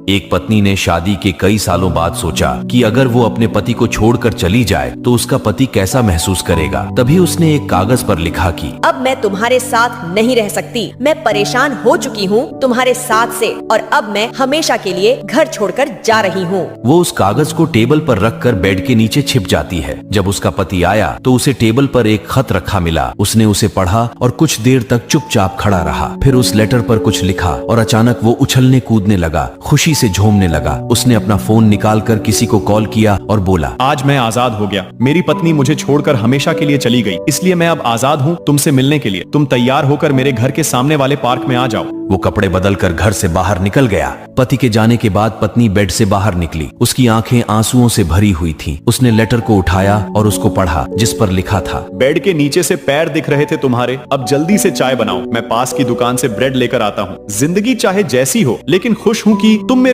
एक पत्नी ने शादी के कई सालों बाद सोचा कि अगर वो अपने पति को छोड़कर चली जाए तो उसका पति कैसा महसूस करेगा। तभी उसने एक कागज पर लिखा कि अब मैं तुम्हारे साथ नहीं रह सकती, मैं परेशान हो चुकी हूँ तुम्हारे साथ से और अब मैं हमेशा के लिए घर छोड़कर जा रही हूँ। वो उस कागज को टेबल पर रखकर बेड के नीचे छिप जाती है। जब उसका पति आया तो उसे टेबल पर एक खत रखा मिला। उसने उसे पढ़ा और कुछ देर तक चुपचाप खड़ा रहा। फिर उस लेटर पर कुछ लिखा और अचानक वो उछलने कूदने लगा, खुशी से झूमने लगा। उसने अपना फोन निकालकर किसी को कॉल किया और बोला, आज मैं आजाद हो गया। मेरी पत्नी मुझे छोड़कर हमेशा के लिए चली गई, इसलिए मैं अब आजाद हूँ तुमसे मिलने के लिए। तुम तैयार होकर मेरे घर के सामने वाले पार्क में आ जाओ। वो कपड़े बदलकर घर से बाहर निकल गया। पति के जाने के बाद पत्नी बेड से बाहर निकली। उसकी आंखें आंसुओं से भरी हुई थीं। उसने लेटर को उठाया और उसको पढ़ा, जिस पर लिखा था, बेड के नीचे से पैर दिख रहे थे तुम्हारे, अब जल्दी से चाय बनाओ। मैं पास की दुकान से ब्रेड लेकर आता हूँ। जिंदगी चाहे जैसी हो, लेकिन खुश हूँ कि तुम